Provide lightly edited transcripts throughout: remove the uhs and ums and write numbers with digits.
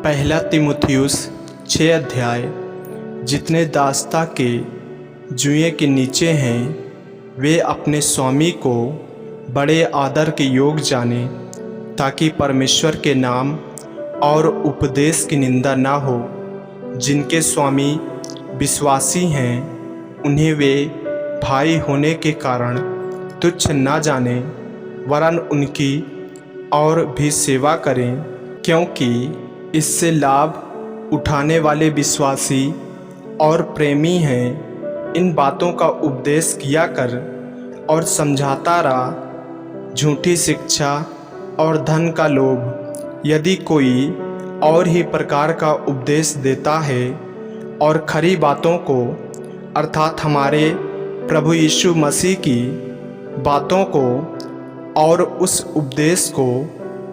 पहला तीमुथियुस 6 अध्याय। जितने दास्ता के जुए के नीचे हैं वे अपने स्वामी को बड़े आदर के योग जाने, ताकि परमेश्वर के नाम और उपदेश की निंदा ना हो। जिनके स्वामी विश्वासी हैं उन्हें वे भाई होने के कारण तुच्छ ना जाने, वरन उनकी और भी सेवा करें, क्योंकि इससे लाभ उठाने वाले विश्वासी और प्रेमी हैं। इन बातों का उपदेश किया कर और समझाता रहा। झूठी शिक्षा और धन का लोभ यदि कोई और ही प्रकार का उपदेश देता है और खरी बातों को अर्थात हमारे प्रभु यीशु मसीह की बातों को और उस उपदेश को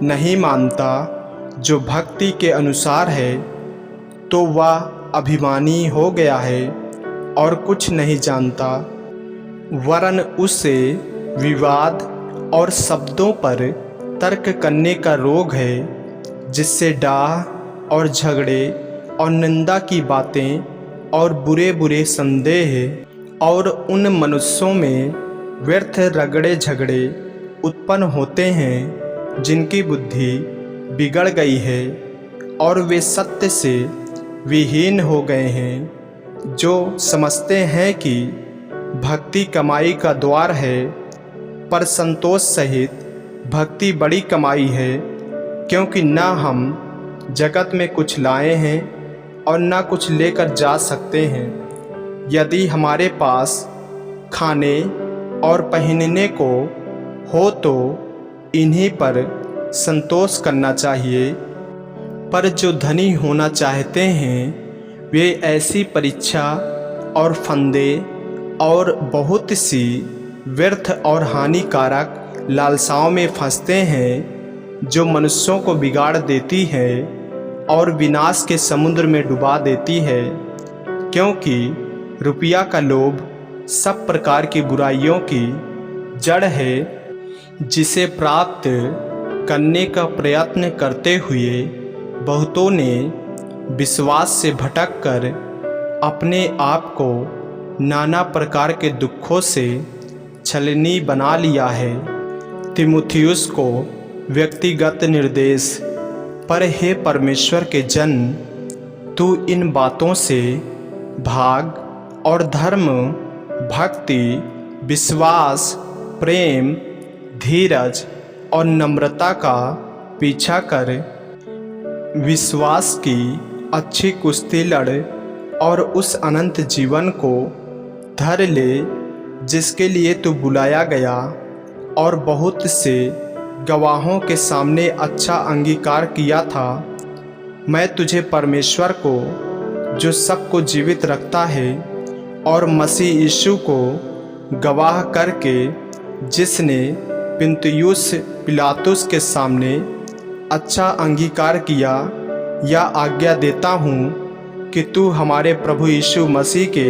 नहीं मानता जो भक्ति के अनुसार है, तो वह अभिमानी हो गया है और कुछ नहीं जानता, वरन उससे विवाद और शब्दों पर तर्क करने का रोग है, जिससे डाह और झगड़े और निंदा की बातें और बुरे बुरे संदेह और उन मनुष्यों में व्यर्थ रगड़े झगड़े उत्पन्न होते हैं, जिनकी बुद्धि बिगड़ गई है और वे सत्य से विहीन हो गए हैं, जो समझते हैं कि भक्ति कमाई का द्वार है। पर संतोष सहित भक्ति बड़ी कमाई है, क्योंकि न हम जगत में कुछ लाए हैं और न कुछ लेकर जा सकते हैं। यदि हमारे पास खाने और पहनने को हो तो इन्हीं पर संतोष करना चाहिए। पर जो धनी होना चाहते हैं वे ऐसी परीक्षा और फंदे और बहुत सी व्यर्थ और हानिकारक लालसाओं में फंसते हैं, जो मनुष्यों को बिगाड़ देती है और विनाश के समुद्र में डुबा देती है। क्योंकि रुपया का लोभ सब प्रकार की बुराइयों की जड़ है, जिसे प्राप्त करने का प्रयत्न करते हुए बहुतों ने विश्वास से भटककर अपने आप को नाना प्रकार के दुखों से छलनी बना लिया है। तीमुथियुस को व्यक्तिगत निर्देश। पर हे परमेश्वर के जन, तू इन बातों से भाग और धर्म, भक्ति, विश्वास, प्रेम, धीरज और नम्रता का पीछा कर। विश्वास की अच्छी कुश्ती लड़ और उस अनंत जीवन को धर ले जिसके लिए तू बुलाया गया और बहुत से गवाहों के सामने अच्छा अंगीकार किया था। मैं तुझे परमेश्वर को, जो सबको जीवित रखता है, और मसीह यीशु को गवाह करके, जिसने पुन्तियुस पिलातुस के सामने अच्छा अंगीकार किया, या आज्ञा देता हूँ कि तू हमारे प्रभु यीशु मसीह के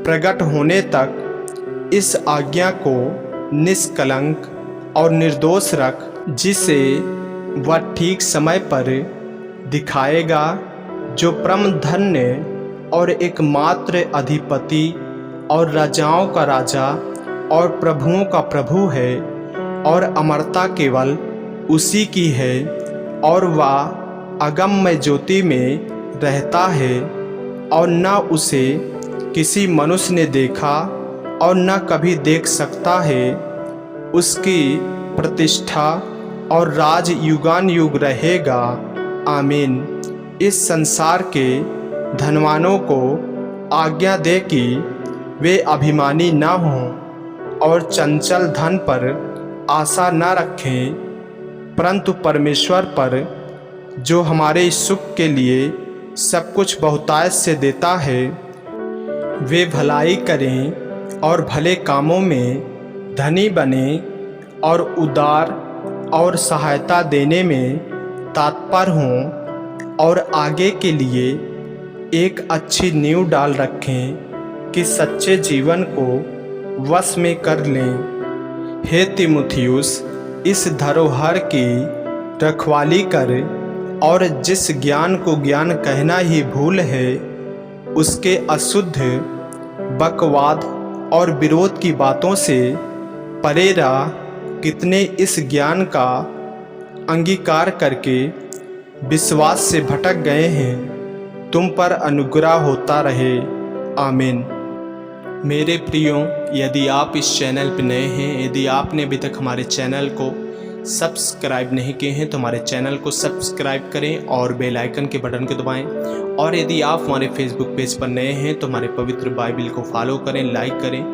प्रकट होने तक इस आज्ञा को निष्कलंक और निर्दोष रख, जिसे वह ठीक समय पर दिखाएगा, जो परम धन्य और एकमात्र अधिपति और राजाओं का राजा और प्रभुओं का प्रभु है, और अमरता केवल उसी की है, और वह अगम्य ज्योति में रहता है, और न उसे किसी मनुष्य ने देखा और न कभी देख सकता है। उसकी प्रतिष्ठा और राज युगान युग रहेगा। आमीन। इस संसार के धनवानों को आज्ञा दे कि वे अभिमानी न हों और चंचल धन पर आशा न रखें, परंतु परमेश्वर पर, जो हमारे सुख के लिए सब कुछ बहुतायत से देता है, वे भलाई करें और भले कामों में धनी बने और उदार और सहायता देने में तत्पर हों, और आगे के लिए एक अच्छी नींव डाल रखें कि सच्चे जीवन को वश में कर लें। हे तीमुथियुस, इस धरोहर की रखवाली कर और जिस ज्ञान को ज्ञान कहना ही भूल है, उसके अशुद्ध बकवाद और विरोध की बातों से परे रह। कितने इस ज्ञान का अंगीकार करके विश्वास से भटक गए हैं। तुम पर अनुग्रह होता रहे। आमीन। मेरे प्रियो, यदि आप इस चैनल पर नए हैं, यदि आपने अभी तक हमारे चैनल को सब्सक्राइब नहीं किए हैं तो हमारे चैनल को सब्सक्राइब करें और बेल आइकन के बटन को दबाएं। और यदि आप हमारे फेसबुक पेज पर नए हैं तो हमारे पवित्र बाइबल को फॉलो करें, लाइक करें,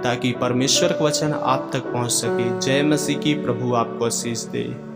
ताकि परमेश्वर का वचन आप तक पहुंच सके। जय मसीह की। प्रभु आपको आशीष दे।